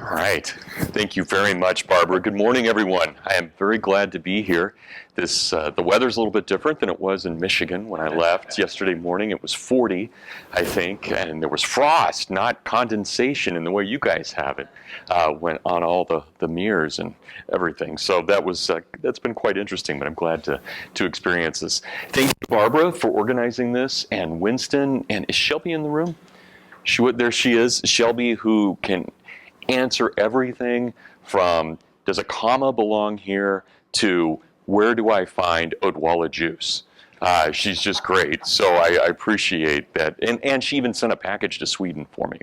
All right. Thank you very much, Barbara. Good morning, everyone. I am very glad to be here. The weather's a little bit different than it was in Michigan when I left yesterday morning. It was 40, I think, and there was frost, not condensation in the way you guys have it, went on all the mirrors and everything. So that's been quite interesting, but I'm glad to experience this. Thank you, Barbara, for organizing this, and Winston, and is Shelby in the room? There she is, Shelby, who can answer everything from does a comma belong here to where do I find Odwalla juice. She's just great, so I appreciate that. And she even sent a package to Sweden for me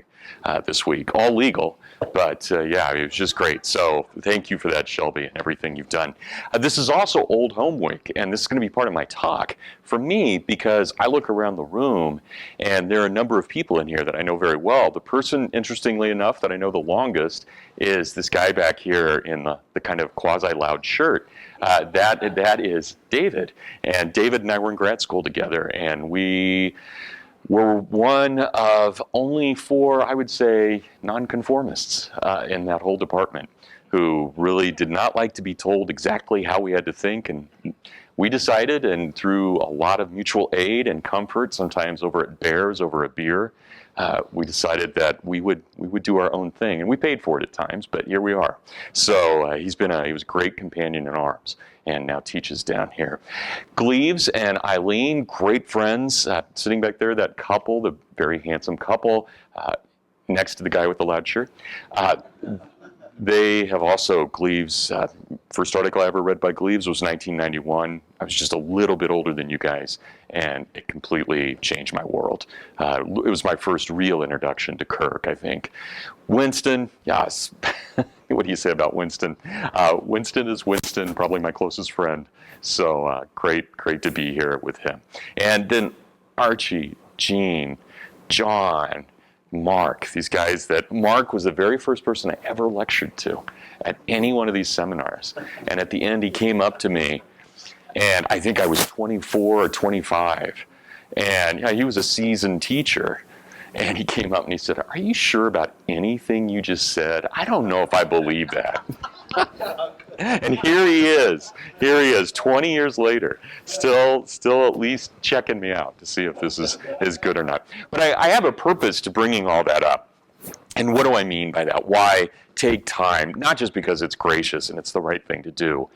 this week, all legal, but yeah, it was just great. So thank you for that, Shelby, and everything you've done. This is also Old Home Week, and this is going to be part of my talk for me because I look around the room and there are a number of people in here that I know very well. The person, interestingly enough, that I know the longest is this guy back here in the kind of quasi-loud shirt. That is David. And David and I were in grad school together, and we were one of only 4, I would say, nonconformists in that whole department who really did not like to be told exactly how we had to think. And we decided, and through a lot of mutual aid and comfort, sometimes over at Bears, over a beer, we decided that we would do our own thing, and we paid for it at times, but here we are. So he was a great companion in arms, and now teaches down here. Gleaves and Eileen, great friends, sitting back there, that couple, the very handsome couple, next to the guy with the loud shirt. They have also, Gleaves, first article I ever read by Gleaves was 1991. I was just a little bit older than you guys, and it completely changed my world. It was my first real introduction to Kirk, I think. Winston, yes. What do you say about Winston? Winston is Winston, probably my closest friend. So great to be here with him. And then Archie, Gene, John, Mark, these guys Mark was the very first person I ever lectured to at any one of these seminars. And at the end, he came up to me, and I think I was 24 or 25. And yeah, he was a seasoned teacher. And he came up and he said, "Are you sure about anything you just said? I don't know if I believe that." And here he is, 20 years later, still at least checking me out to see if this is good or not. But I have a purpose to bringing all that up. And what do I mean by that? Why take time? Not just because it's gracious and it's the right thing to do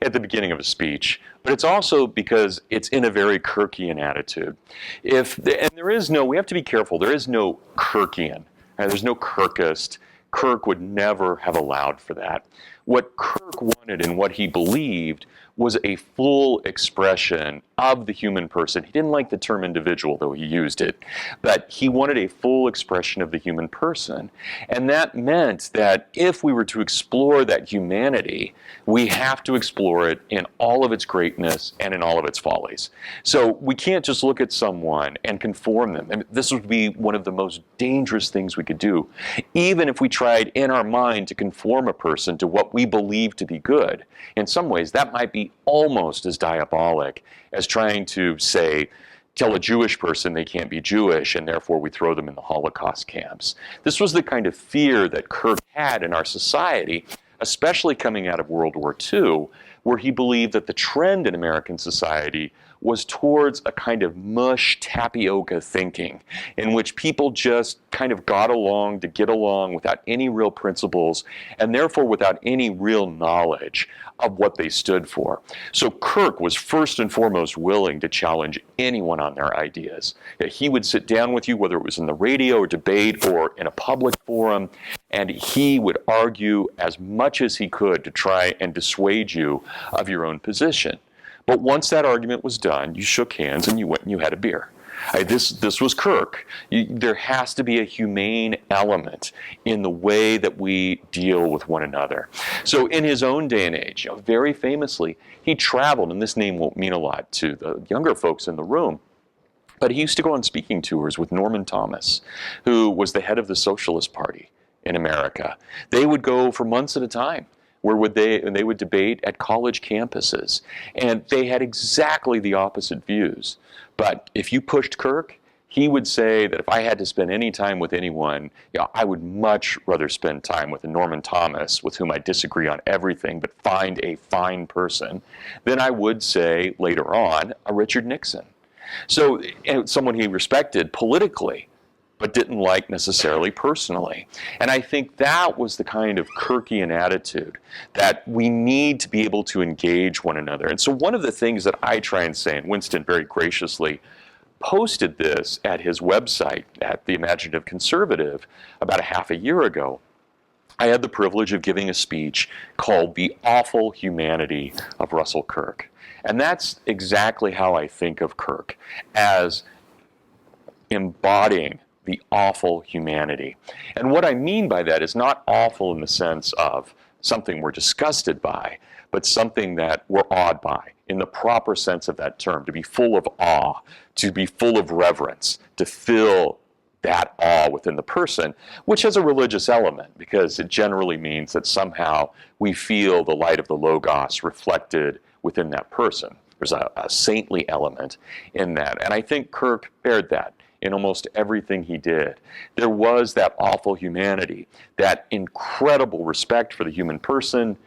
at the beginning of a speech, but it's also because it's in a very Kirkian attitude. We have to be careful, there is no Kirkian, there's no Kirkist. Kirk would never have allowed for that. What Kirk wanted and what he believed was a full expression of the human person. He didn't like the term individual, though he used it, but he wanted a full expression of the human person. And that meant that if we were to explore that humanity, we have to explore it in all of its greatness and in all of its follies. So we can't just look at someone and conform them. And this would be one of the most dangerous things we could do. Even if we tried in our mind to conform a person to what we believe to be good, in some ways that might be almost as diabolic as trying to tell a Jewish person they can't be Jewish and therefore we throw them in the Holocaust camps. This was the kind of fear that Kirk had in our society, especially coming out of World War II, where he believed that the trend in American society was towards a kind of mush tapioca thinking in which people just kind of got along to get along without any real principles and therefore without any real knowledge of what they stood for. So Kirk was first and foremost willing to challenge anyone on their ideas. He would sit down with you, whether it was in the radio or debate or in a public forum, and he would argue as much as he could to try and dissuade you of your own position. But once that argument was done, you shook hands and you went and you had a beer. This was Kirk. There has to be a humane element in the way that we deal with one another. So in his own day and age, very famously, he traveled, and this name won't mean a lot to the younger folks in the room, but he used to go on speaking tours with Norman Thomas, who was the head of the Socialist Party in America. They would go for months at a time. They would debate at college campuses, and they had exactly the opposite views. But if you pushed Kirk, He would say that if I had to spend any time with anyone, I would much rather spend time with a Norman Thomas, with whom I disagree on everything, but find a fine person, than I would say later on a Richard Nixon. So someone he respected politically, but didn't like necessarily personally. And I think that was the kind of Kirkian attitude that we need to be able to engage one another. And so one of the things that I try and say, and Winston very graciously posted this at his website at the Imaginative Conservative about a half a year ago, I had the privilege of giving a speech called The Awful Humanity of Russell Kirk. And that's exactly how I think of Kirk, as embodying the awful humanity. And what I mean by that is not awful in the sense of something we're disgusted by, but something that we're awed by, in the proper sense of that term, to be full of awe, to be full of reverence, to feel that awe within the person, which has a religious element, because it generally means that somehow we feel the light of the Logos reflected within that person. There's a saintly element in that. And I think Kirk bared that in almost everything he did. There was that awful humanity, that incredible respect for the human person,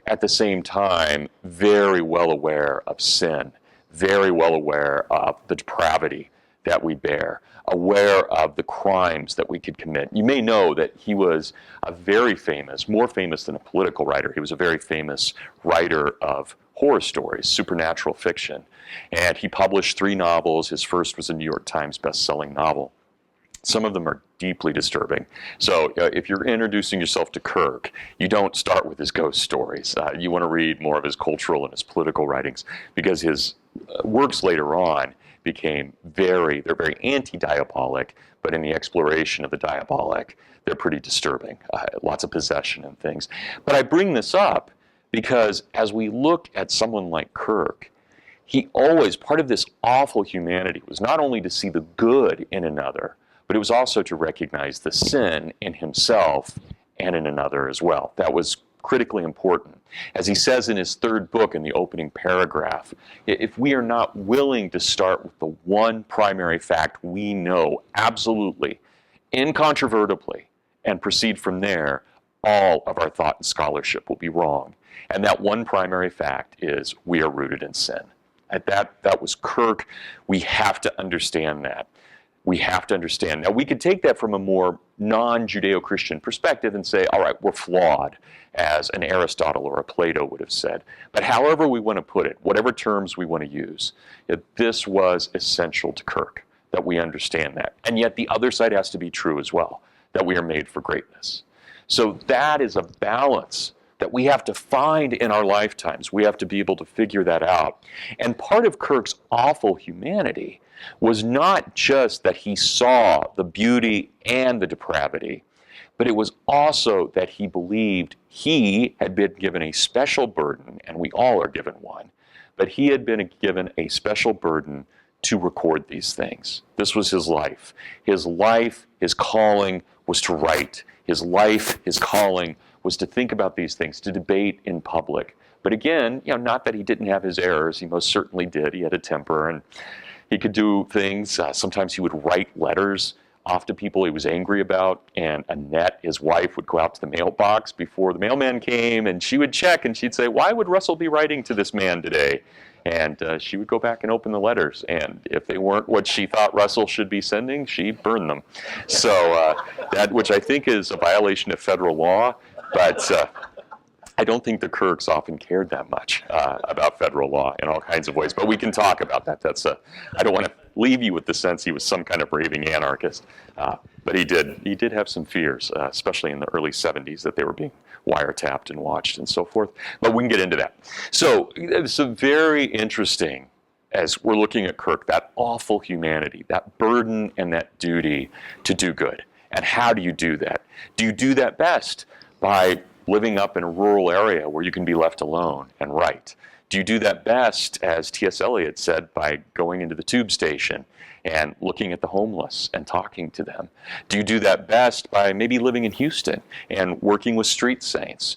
at the same time, very well aware of sin, very well aware of the depravity that we bear, aware of the crimes that we could commit. You may know that he was a very famous, more famous than a political writer, he was a very famous writer of horror stories, supernatural fiction. And he published 3 novels. His first was a New York Times best-selling novel. Some of them are deeply disturbing. So if you're introducing yourself to Kirk, you don't start with his ghost stories. You want to read more of his cultural and his political writings, because his works later on became they're very anti-diabolic, but in the exploration of the diabolic, they're pretty disturbing. Lots of possession and things. But I bring this up because as we look at someone like Kirk, he always, part of this awful humanity was not only to see the good in another, but it was also to recognize the sin in himself and in another as well. That was critically important. As he says in his 3rd book in the opening paragraph, if we are not willing to start with the one primary fact we know absolutely, incontrovertibly, and proceed from there, all of our thought and scholarship will be wrong. And that one primary fact is we are rooted in sin. That was Kirk. We have to understand that. We have to understand. Now, we could take that from a more non-Judeo-Christian perspective and say, all right, we're flawed, as an Aristotle or a Plato would have said. But however we want to put it, whatever terms we want to use, this was essential to Kirk, that we understand that. And yet the other side has to be true as well, that we are made for greatness. So that is a balance that we have to find in our lifetimes. We have to be able to figure that out. And part of Kirk's awful humanity was not just that he saw the beauty and the depravity, but it was also that he believed he had been given a special burden, and we all are given one, but he had been given a special burden to record these things. This was his life. His life, his calling was to write. His life, his calling was to think about these things, to debate in public. But again, not that he didn't have his errors. He most certainly did. He had a temper, and he could do things. Sometimes he would write letters off to people he was angry about, and Annette, his wife, would go out to the mailbox before the mailman came, and she would check, and she'd say, why would Russell be writing to this man today? And she would go back and open the letters, and if they weren't what she thought Russell should be sending, she'd burn them. So that, which I think is a violation of federal law, but I don't think the Kirks often cared that much about federal law in all kinds of ways. But we can talk about that. I don't want to leave you with the sense he was some kind of raving anarchist. But he did have some fears, especially in the early 70s, that they were being wiretapped and watched and so forth. But we can get into that. So it's a very interesting, as we're looking at Kirk, that awful humanity, that burden and that duty to do good. And how do you do that? Do you do that best by living up in a rural area where you can be left alone and write? Do you do that best, as T.S. Eliot said, by going into the tube station and looking at the homeless and talking to them? Do you do that best by maybe living in Houston and working with street saints?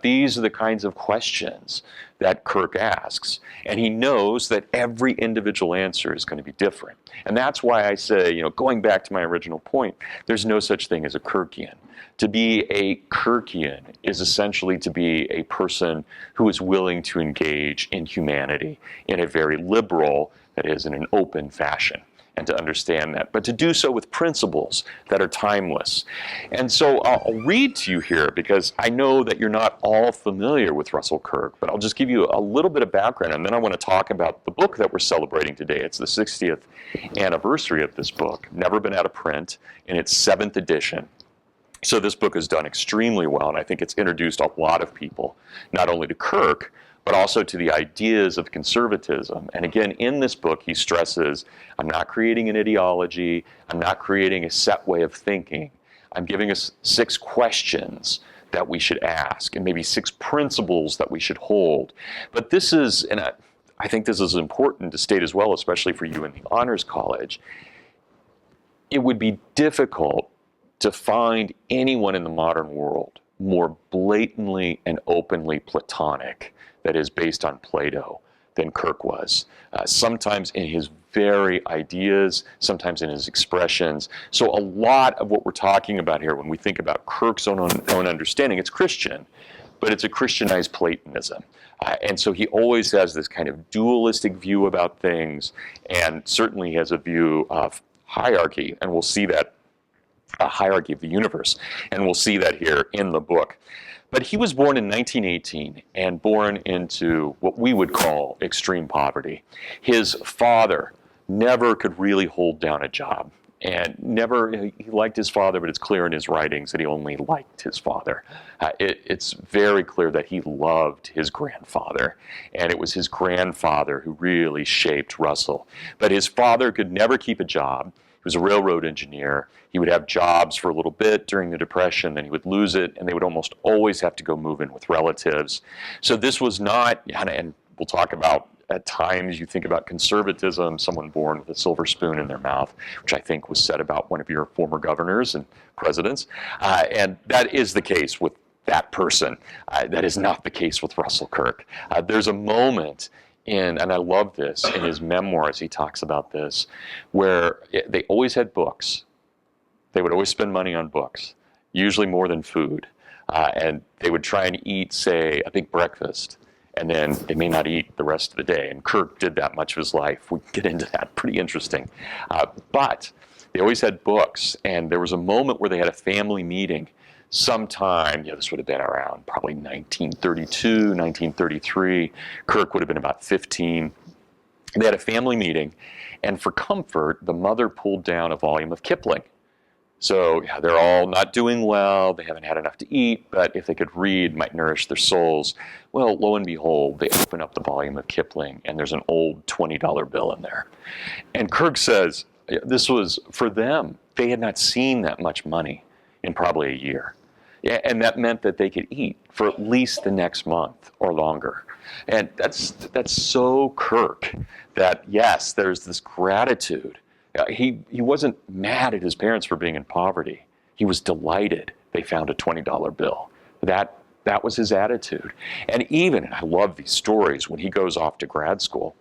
These are the kinds of questions that Kirk asks, and he knows that every individual answer is going to be different. And that's why I say, going back to my original point, there's no such thing as a Kirkian. To be a Kirkian is essentially to be a person who is willing to engage in humanity in a very liberal, that is, in an open fashion, and to understand that, but to do so with principles that are timeless. And so I'll read to you here, because I know that you're not all familiar with Russell Kirk, but I'll just give you a little bit of background, and then I want to talk about the book that we're celebrating today. It's the 60th anniversary of this book, never been out of print, in its 7th edition. So this book has done extremely well, and I think it's introduced a lot of people, not only to Kirk, but also to the ideas of conservatism. And again, in this book, he stresses, I'm not creating an ideology, I'm not creating a set way of thinking. I'm giving us 6 questions that we should ask, and maybe 6 principles that we should hold. But this is, and I think this is important to state as well, especially for you in the Honors College, it would be difficult to find anyone in the modern world more blatantly and openly Platonic, that is based on Plato, than Kirk was. Sometimes in his very ideas, sometimes in his expressions. So a lot of what we're talking about here, when we think about Kirk's own understanding, it's Christian, but it's a Christianized Platonism. And so he always has this kind of dualistic view about things, and certainly has a view of hierarchy, and we'll see that, a hierarchy of the universe, and we'll see that here in the book. But he was born in 1918 and born into what we would call extreme poverty. His father never could really hold down a job, and he liked his father, but it's clear in his writings that he only liked his father. It's very clear that he loved his grandfather, and it was his grandfather who really shaped Russell. But his father could never keep a job. He was a railroad engineer. He would have jobs for a little bit during the Depression, then he would lose it, and they would almost always have to go move in with relatives. So this was not, and we'll talk about, at times you think about conservatism, someone born with a silver spoon in their mouth, which I think was said about one of your former governors and presidents. And that is the case with that person. That is not the case with Russell Kirk. There's a moment and I love this, in his memoirs he talks about this, where they always had books. They would always spend money on books, usually more than food. And they would try and eat, say, a big breakfast, and then they may not eat the rest of the day. And Kirk did that much of his life. We can get into that, pretty interesting. But they always had books, and there was a moment where they had a family meeting sometime, this would have been around probably 1932, 1933. Kirk would have been about 15. They had a family meeting, and for comfort, the mother pulled down a volume of Kipling. So they're all not doing well, they haven't had enough to eat, but if they could read, might nourish their souls. Well, lo and behold, they open up the volume of Kipling, and there's an old $20 bill in there. And Kirk says this was, for them, they had not seen that much money in probably a year. Yeah, and that meant that they could eat for at least the next month or longer. And that's so Kirk, that yes, there's this gratitude. He wasn't mad at his parents for being in poverty. He was delighted they found a $20 bill. That was his attitude. And even, and I love these stories, when he goes off to grad school,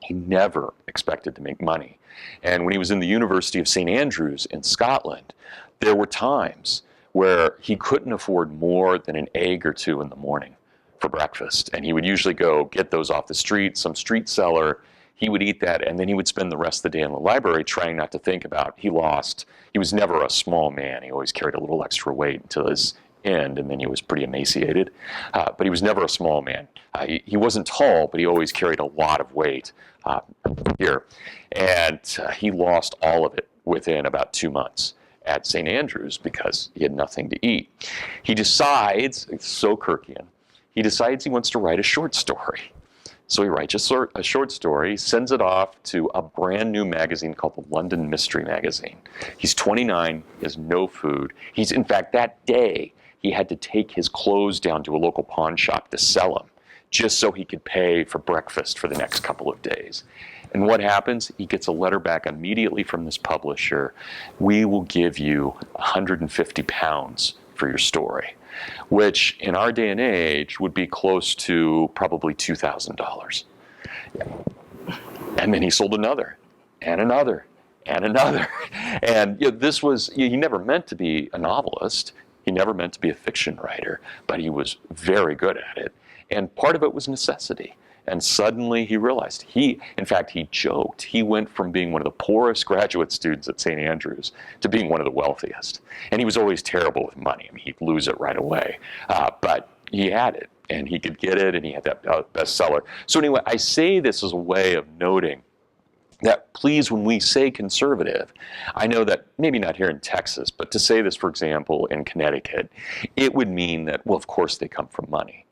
he never expected to make money. And when he was in the University of St. Andrews in Scotland, there were times where he couldn't afford more than an egg or two in the morning for breakfast. And he would usually go get those off the street, some street seller. He would eat that, and then he would spend the rest of the day in the library trying not to think about, he was never a small man. He always carried a little extra weight until his end, and then he was pretty emaciated. But he was never a small man. He wasn't tall, but he always carried a lot of weight here. And he lost all of it within about 2 months at St. Andrews because he had nothing to eat. He decides, it's so Kirkian, he decides he wants to write a short story. So he writes a short story, sends it off to a brand new magazine called the London Mystery Magazine. He's 29, he has no food. In fact, that day, he had to take his clothes down to a local pawn shop to sell them, just so he could pay for breakfast for the next couple of days. And what happens? He gets a letter back immediately from this publisher. We will give you 150 pounds for your story, which in our day and age would be close to probably $2,000. And then he sold another, and another, and another. And this was, he never meant to be a novelist. He never meant to be a fiction writer, but he was very good at it. And part of it was necessity. And suddenly he realized, in fact, he joked, he went from being one of the poorest graduate students at St. Andrews to being one of the wealthiest. And he was always terrible with money. I mean, he'd lose it right away. But he had it, and he could get it, and he had that bestseller. So anyway, I say this as a way of noting that, please, when we say conservative, I know that maybe not here in Texas, but to say this, for example, in Connecticut, it would mean that, well, of course they come from money.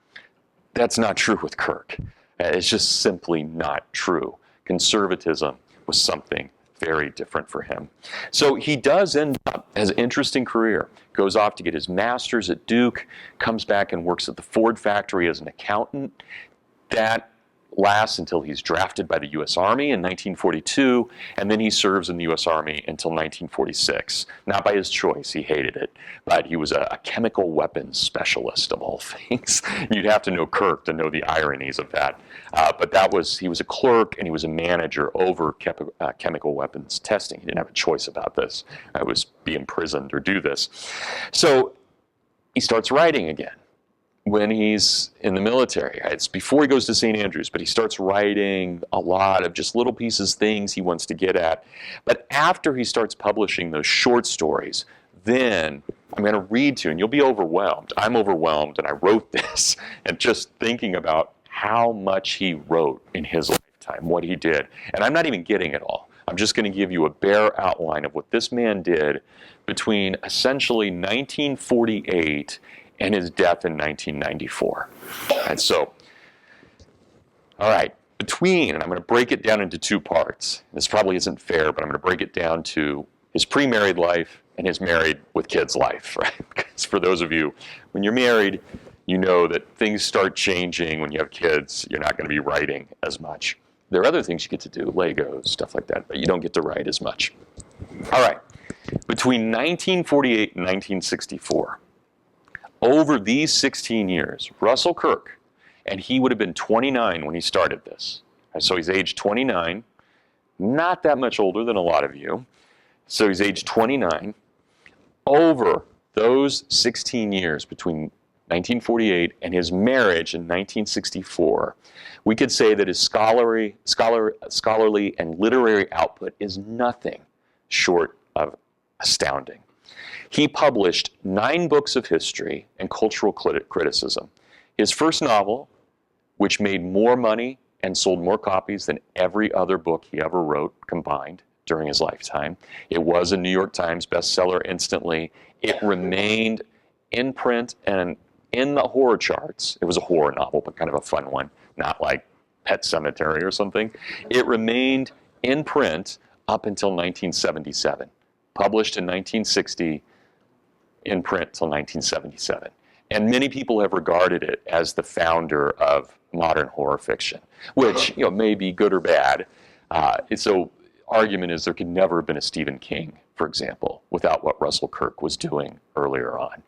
That's not true with Kirk. It's just simply not true. Conservatism was something very different for him. So he does end up, has an interesting career, goes off to get his master's at Duke, comes back and works at the Ford factory as an accountant. That lasts until he's drafted by the U.S. Army in 1942, and then he serves in the U.S. Army until 1946. Not by his choice, he hated it, but he was a chemical weapons specialist of all things. You'd have to know Kirk to know the ironies of that. But he was a clerk and he was a manager over chemical weapons testing. He didn't have a choice about this. It was be imprisoned or do this. So he starts writing again when he's in the military. It's before he goes to St. Andrews, but he starts writing a lot of just little pieces, things he wants to get at. But after he starts publishing those short stories, then I'm going to read to you, and you'll be overwhelmed. I'm overwhelmed, and I wrote this, and just thinking about how much he wrote in his lifetime, what he did. And I'm not even getting it all. I'm just going to give you a bare outline of what this man did between essentially 1948 and his death in 1994. And so, all right, and I'm going to break it down into two parts. This probably isn't fair, but I'm going to break it down to his pre-married life and his married with kids life, right? Because for those of you, when you're married, you know that things start changing. When you have kids, you're not going to be writing as much. There are other things you get to do, Legos, stuff like that, but you don't get to write as much. All right, between 1948 and 1964, over these 16 years, Russell Kirk, and he would have been 29 when he started this. So he's age 29, not that much older than a lot of you. So he's age 29. Over those 16 years between 1948 and his marriage in 1964, we could say that his scholarly and literary output is nothing short of astounding. He published 9 books of history and cultural criticism. His first novel, which made more money and sold more copies than every other book he ever wrote combined during his lifetime. It was a New York Times bestseller instantly. It remained in print and in the horror charts. It was a horror novel, but kind of a fun one, not like Pet Sematary or something. It remained in print up until 1977. Published in 1960, in print till 1977. And many people have regarded it as the founder of modern horror fiction, which may be good or bad. So argument is there could never have been a Stephen King, for example, without what Russell Kirk was doing earlier on.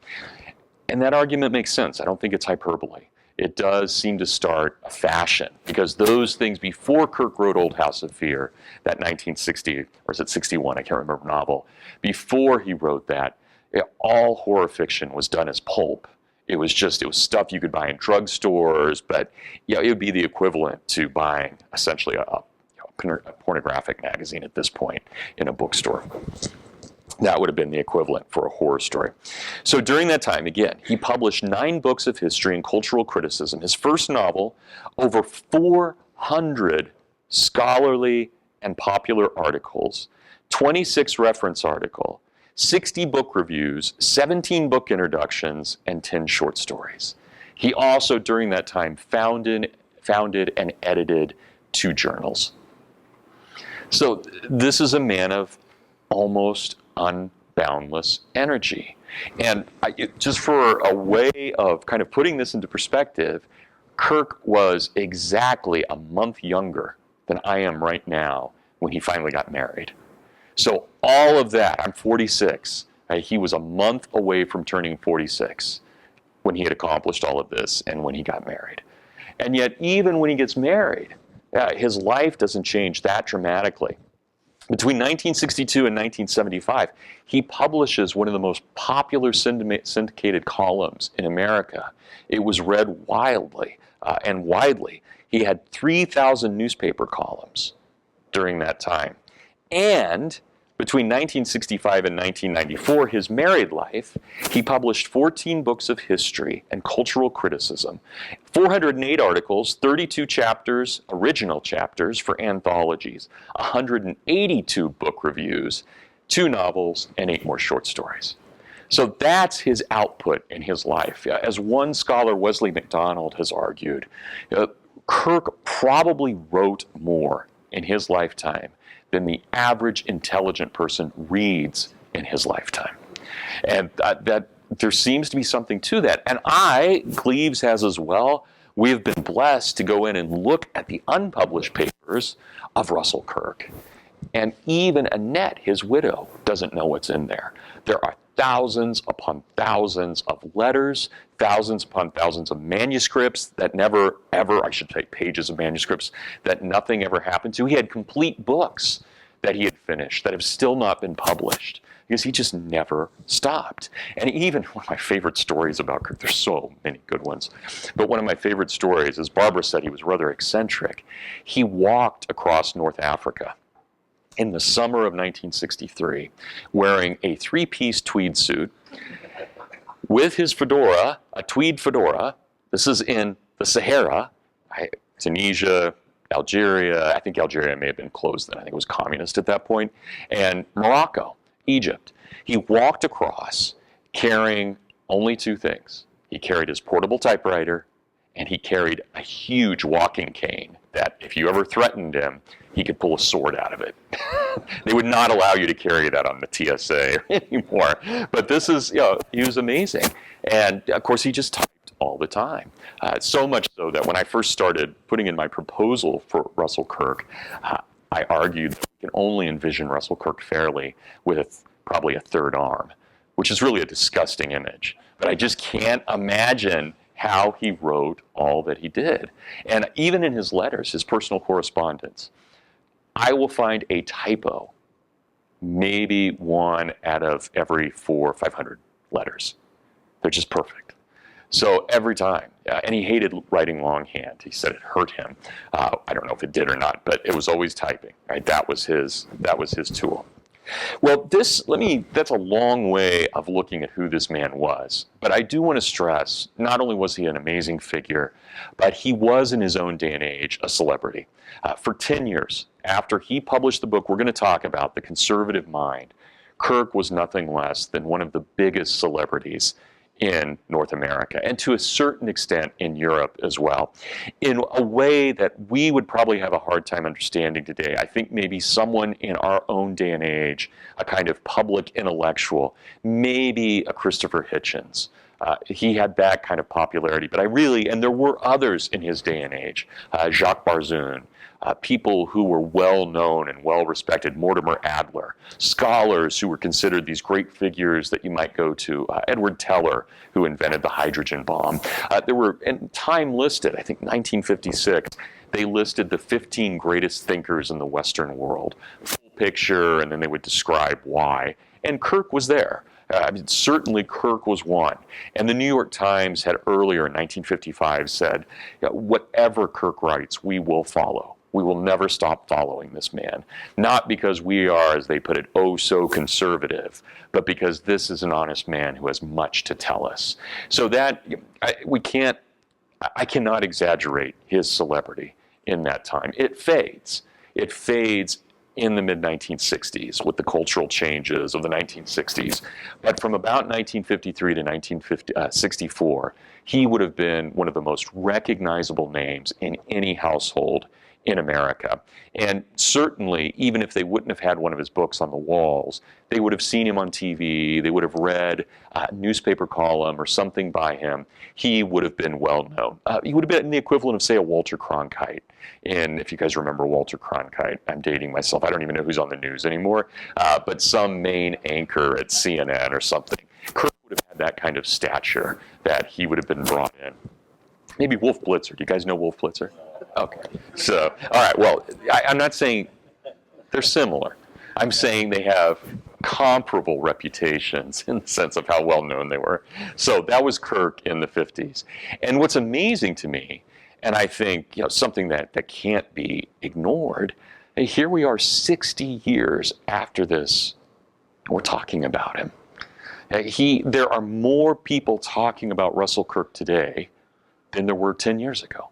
And that argument makes sense. I don't think it's hyperbole. It does seem to start a fashion, because those things before Kirk wrote Old House of Fear, that 1960, or is it 61, I can't remember, novel, before he wrote that, all horror fiction was done as pulp. It was stuff you could buy in drugstores, but it would be the equivalent to buying essentially a pornographic magazine at this point in a bookstore. That would have been the equivalent for a horror story. So during that time, again, he published 9 books of history and cultural criticism. His first novel, over 400 scholarly and popular articles, 26 reference articles, 60 book reviews, 17 book introductions, and 10 short stories. He also, during that time, founded and edited 2 journals. So this is a man of almost unboundless energy. And just for a way of kind of putting this into perspective, Kirk was exactly a month younger than I am right now when he finally got married. So all of that, I'm 46. He was a month away from turning 46 when he had accomplished all of this and when he got married. And yet, even when he gets married, his life doesn't change that dramatically. Between 1962 and 1975, he publishes one of the most popular syndicated columns in America. It was read wildly and widely. He had 3,000 newspaper columns during that time. And between 1965 and 1994, his married life, he published 14 books of history and cultural criticism, 408 articles, 32 chapters, original chapters for anthologies, 182 book reviews, 2 novels, and 8 more short stories. So that's his output in his life. As one scholar, Wesley MacDonald, has argued, Kirk probably wrote more in his lifetime than the average intelligent person reads in his lifetime. And that there seems to be something to that. And Cleves has as well, we have been blessed to go in and look at the unpublished papers of Russell Kirk. And even Annette, his widow, doesn't know what's in there. There are thousands upon thousands of letters, thousands upon thousands of manuscripts that never, ever, I should say pages of manuscripts, that nothing ever happened to. He had complete books that he had finished that have still not been published because he just never stopped. And even one of my favorite stories about Kirk, there's so many good ones, but one of my favorite stories, as Barbara said, he was rather eccentric. He walked across North Africa in the summer of 1963, wearing a 3-piece tweed suit with his fedora, a tweed fedora. This is in the Sahara, Tunisia, Algeria. I think Algeria may have been closed then. I think it was communist at that point. And Morocco, Egypt. He walked across carrying only 2 things. He carried his portable typewriter, and he carried a huge walking cane that if you ever threatened him, he could pull a sword out of it. They would not allow you to carry that on the TSA anymore. But this is, he was amazing. And of course, he just typed all the time. So much so that when I first started putting in my proposal for Russell Kirk, I argued that we can only envision Russell Kirk fairly with probably a 3rd arm, which is really a disgusting image. But I just can't imagine how he wrote all that he did. And even in his letters, his personal correspondence, I will find a typo, maybe 1 out of every 400 or 500 letters. They're just perfect. So every time, and he hated writing longhand. He said it hurt him. I don't know if it did or not, but it was always typing. Right? That was his tool. Well, that's a long way of looking at who this man was. But I do want to stress, not only was he an amazing figure, but he was in his own day and age a celebrity. For 10 years after he published the book we're going to talk about, The Conservative Mind, Kirk was nothing less than one of the biggest celebrities in North America, and to a certain extent in Europe as well, in a way that we would probably have a hard time understanding today. I think maybe someone in our own day and age, a kind of public intellectual, maybe a Christopher Hitchens. He had that kind of popularity, but and there were others in his day and age, Jacques Barzun, people who were well known and well respected, Mortimer Adler, scholars who were considered these great figures that you might go to, Edward Teller, who invented the hydrogen bomb. There were, and Time listed, I think 1956, they listed the 15 greatest thinkers in the Western world, full picture, and then they would describe why. And Kirk was there. Certainly Kirk was one. And the New York Times had earlier in 1955 said, whatever Kirk writes, we will follow. We will never stop following this man. Not because we are, as they put it, oh so conservative, but because this is an honest man who has much to tell us. So that, I cannot exaggerate his celebrity in that time. It fades. It fades in the mid-1960s with the cultural changes of the 1960s. But from about 1953 to 1964, he would have been one of the most recognizable names in any household in America. And certainly, even if they wouldn't have had one of his books on the walls, they would have seen him on TV, they would have read a newspaper column or something by him. He would have been well known. He would have been the equivalent of, say, a Walter Cronkite. And if you guys remember Walter Cronkite, I'm dating myself. I don't even know who's on the news anymore, but some main anchor at CNN or something. Kirk would have had that kind of stature that he would have been brought in. Maybe Wolf Blitzer. Do you guys know Wolf Blitzer? Okay. So, all right. Well, I'm not saying they're similar. I'm saying they have comparable reputations in the sense of how well known they were. So that was Kirk in the 50s. And what's amazing to me, and I think something that can't be ignored, here we are 60 years after this, and we're talking about him. There are more people talking about Russell Kirk today than there were 10 years ago.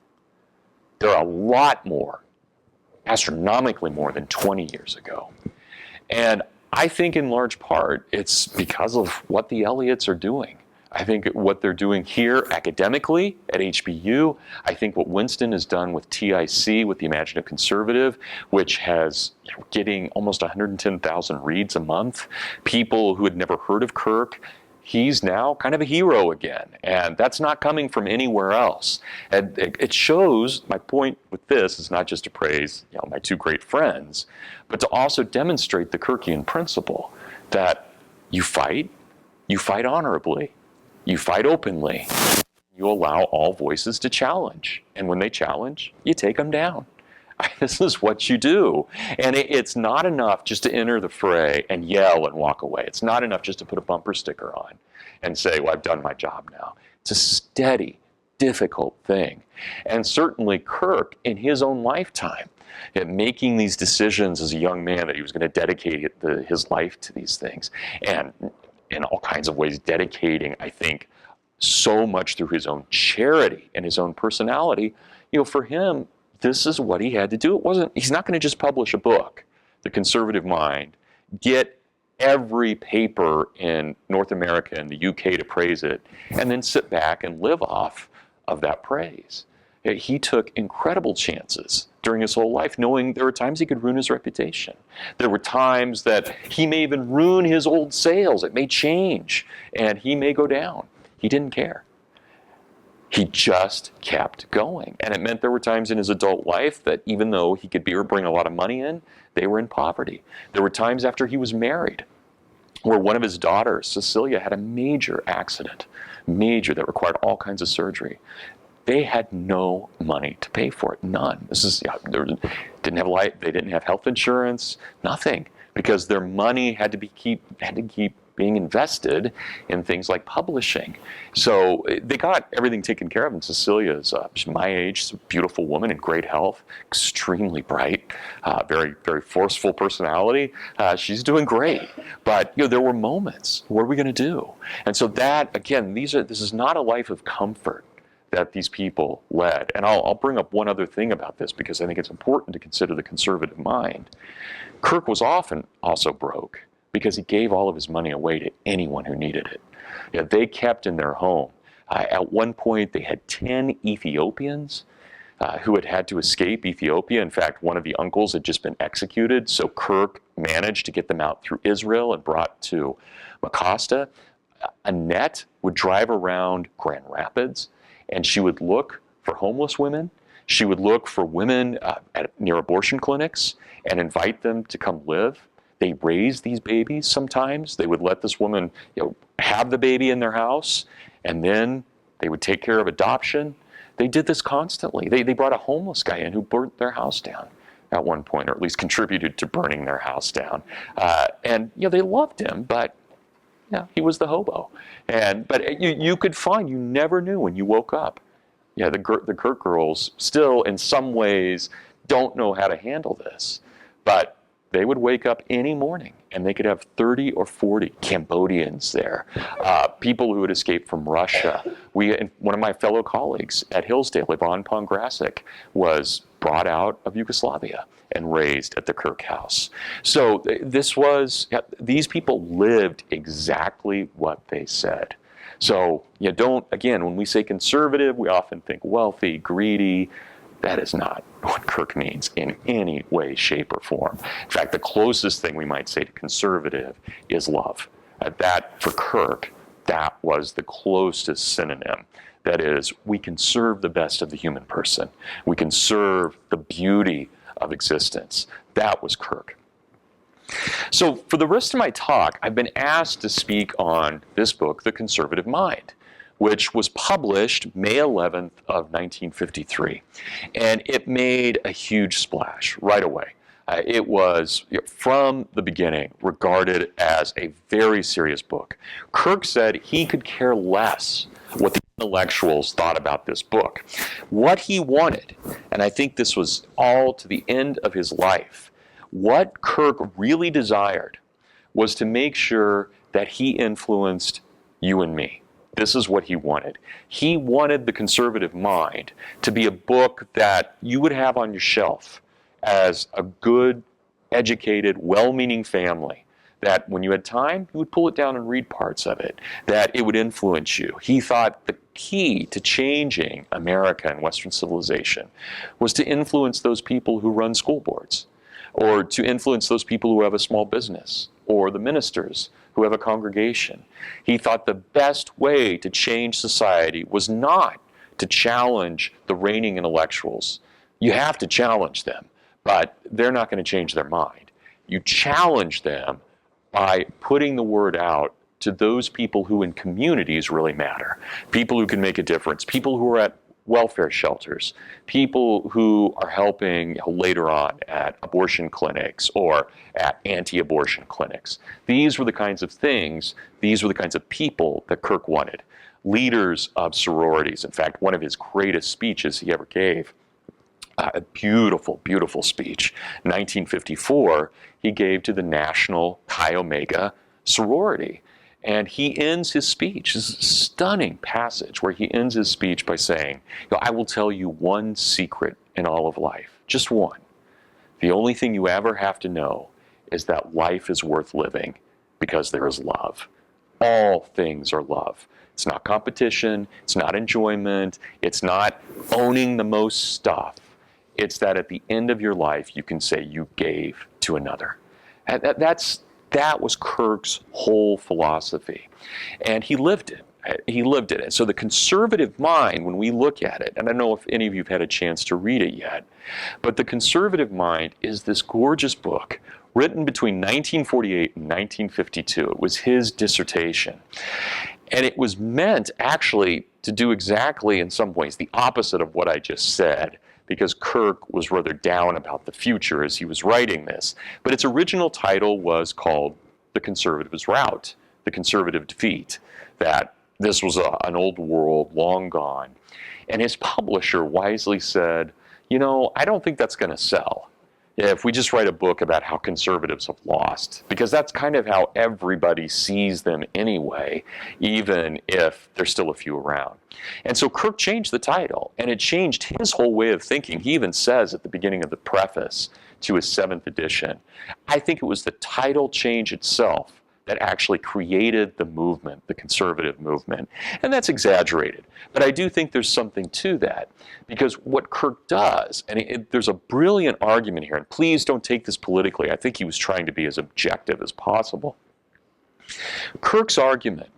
There are a lot more, astronomically more than 20 years ago. And I think in large part, it's because of what the Elliots are doing. I think what they're doing here academically at HBU, I think what Winston has done with TIC, with the Imaginative Conservative, which has getting almost 110,000 reads a month, people who had never heard of Kirk, he's now kind of a hero again. And that's not coming from anywhere else. And it shows, my point with this is not just to praise my two great friends, but to also demonstrate the Kirkian principle that you fight honorably, you fight openly, you allow all voices to challenge. And when they challenge, you take them down. This is what you do. And it's not enough just to enter the fray and yell and walk away. It's not enough just to put a bumper sticker on and say, well, I've done my job now. It's a steady, difficult thing. And certainly Kirk, in his own lifetime, making these decisions as a young man that he was going to dedicate his life to these things, and in all kinds of ways dedicating, I think, so much through his own charity and his own personality, for him, this is what he had to do. He's not going to just publish a book, The Conservative Mind, get every paper in North America and the UK to praise it, and then sit back and live off of that praise. He took incredible chances during his whole life, knowing there were times he could ruin his reputation. There were times that he may even ruin his old sales. It may change, and he may go down. He didn't care. He just kept going. And it meant there were times in his adult life that even though he could bring a lot of money in, they were in poverty. There were times after he was married where one of his daughters, Cecilia, had a major accident, that required all kinds of surgery. They had no money to pay for it, none. They didn't have health insurance, nothing, because their money had to keep being invested in things like publishing. So they got everything taken care of. And Cecilia's she's my age, she's a beautiful woman in great health, extremely bright, very, very forceful personality. She's doing great. But there were moments. What are we going to do? And so that, again, this is not a life of comfort that these people led. And I'll bring up one other thing about this because I think it's important to consider the conservative mind. Kirk was often also broke because he gave all of his money away to anyone who needed it. They kept in their home. At one point, they had 10 Ethiopians who had to escape Ethiopia. In fact, one of the uncles had just been executed, so Kirk managed to get them out through Israel and brought to Mecosta. Annette would drive around Grand Rapids, and she would look for homeless women. She would look for women near abortion clinics and invite them to come live. They raised these babies sometimes. They would let this woman have the baby in their house, and then they would take care of adoption. They did this constantly. They brought a homeless guy in who burnt their house down at one point, or at least contributed to burning their house down. And they loved him, but he was the hobo. But you could find, you never knew when you woke up. The Kirk girls still, in some ways, don't know how to handle this. But they would wake up any morning, and they could have 30 or 40 Cambodians there, people who had escaped from Russia. One of my fellow colleagues at Hillsdale, Yvonne Pongrasic, was brought out of Yugoslavia and raised at the Kirk House. So these people lived exactly what they said. So again, when we say conservative, we often think wealthy, greedy. That is not what Kirk means in any way, shape, or form. In fact, the closest thing we might say to conservative is love. That, for Kirk, that was the closest synonym. That is, we can serve the best of the human person. We can serve the beauty of existence. That was Kirk. So for the rest of my talk, I've been asked to speak on this book, The Conservative Mind, which was published May 11th of 1953. And it made a huge splash right away. It was, from the beginning, regarded as a very serious book. Kirk said he could care less what the intellectuals thought about this book. What he wanted, and I think this was all to the end of his life, what Kirk really desired was to make sure that he influenced you and me. This is what he wanted. He wanted The Conservative Mind to be a book that you would have on your shelf as a good, educated, well-meaning family, that when you had time, you would pull it down and read parts of it, that it would influence you. He thought the key to changing America and Western civilization was to influence those people who run school boards, or to influence those people who have a small business, or the ministers who have a congregation. He thought the best way to change society was not to challenge the reigning intellectuals. You have to challenge them, but they're not going to change their mind. You challenge them by putting the word out to those people who in communities really matter, people who can make a difference, people who are at welfare shelters, people who are helping later on at abortion clinics or at anti-abortion clinics. These were the kinds of things, these were the kinds of people that Kirk wanted. Leaders of sororities. In fact, one of his greatest speeches he ever gave, a beautiful, beautiful speech, 1954, he gave to the National Chi Omega sorority. And he ends his speech, this stunning passage where he ends his speech by saying, I will tell you one secret in all of life, just one. The only thing you ever have to know is that life is worth living because there is love. All things are love. It's not competition, it's not enjoyment, it's not owning the most stuff. It's that at the end of your life, you can say you gave to another. That was Kirk's whole philosophy. And he lived it. He lived it. And so The Conservative Mind, when we look at it, and I don't know if any of you have had a chance to read it yet, but The Conservative Mind is this gorgeous book written between 1948 and 1952. It was his dissertation. And it was meant actually to do exactly, in some ways, the opposite of what I just said, because Kirk was rather down about the future as he was writing this. But its original title was called The Conservative's Rout, The Conservative Defeat, that this was an old world, long gone. And his publisher wisely said, I don't think that's going to sell if we just write a book about how conservatives have lost, because that's kind of how everybody sees them anyway, even if there's still a few around. And so Kirk changed the title, and it changed his whole way of thinking. He even says at the beginning of the preface to his 7th edition, I think it was the title change itself that actually created the movement, the conservative movement. And that's exaggerated. But I do think there's something to that, because what Kirk does, and there's a brilliant argument here, and please don't take this politically. I think he was trying to be as objective as possible. Kirk's argument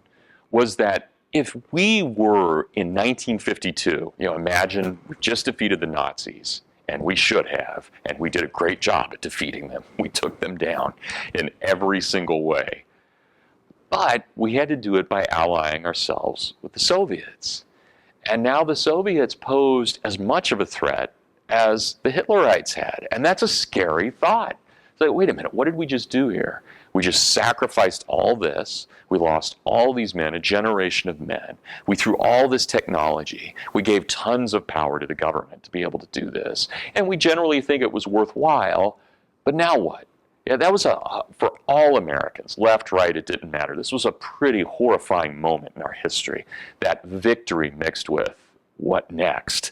was that if we were in 1952, imagine we just defeated the Nazis, and we should have, and we did a great job at defeating them. We took them down in every single way. But we had to do it by allying ourselves with the Soviets. And now the Soviets posed as much of a threat as the Hitlerites had. And that's a scary thought. It's like, wait a minute, what did we just do here? We just sacrificed all this. We lost all these men, a generation of men. We threw all this technology. We gave tons of power to the government to be able to do this. And we generally think it was worthwhile. But now what? Yeah, that was for all Americans, left, right, it didn't matter. This was a pretty horrifying moment in our history, that victory mixed with what next?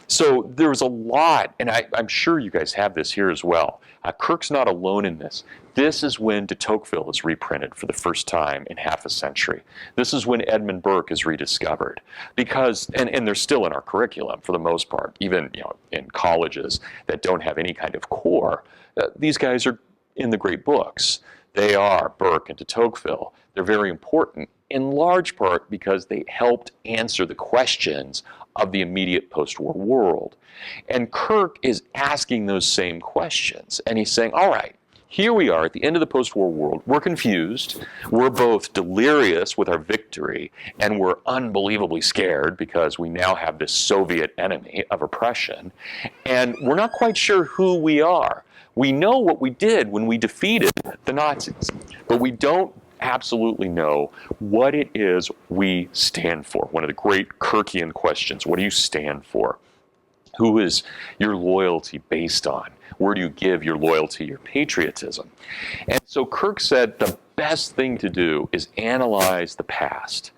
So there's a lot, and I'm sure you guys have this here as well. Kirk's not alone in this. This is when de Tocqueville is reprinted for the first time in half a century. This is when Edmund Burke is rediscovered, because, and they're still in our curriculum for the most part, even in colleges that don't have any kind of core. These guys are in the great books. They are Burke and de Tocqueville. They're very important in large part because they helped answer the questions of the immediate post-war world. And Kirk is asking those same questions. And he's saying, all right, here we are at the end of the post-war world. We're confused. We're both delirious with our victory, and we're unbelievably scared because we now have this Soviet enemy of oppression. And we're not quite sure who we are. We know what we did when we defeated the Nazis, but we don't absolutely know what it is we stand for. One of the great Kirkian questions: what do you stand for? Who is your loyalty based on? Where do you give your loyalty, your patriotism? And so Kirk said the best thing to do is analyze the past.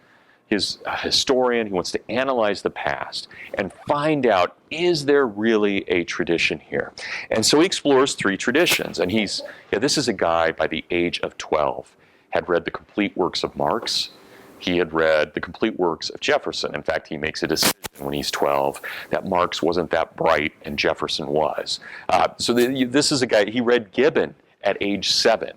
He's a historian. He wants to analyze the past and find out, is there really a tradition here? And so he explores three traditions. And this is a guy by the age of 12, had read the complete works of Marx. He had read the complete works of Jefferson. In fact, he makes a decision when he's 12 that Marx wasn't that bright and Jefferson was. This is a guy, he read Gibbon at age 7.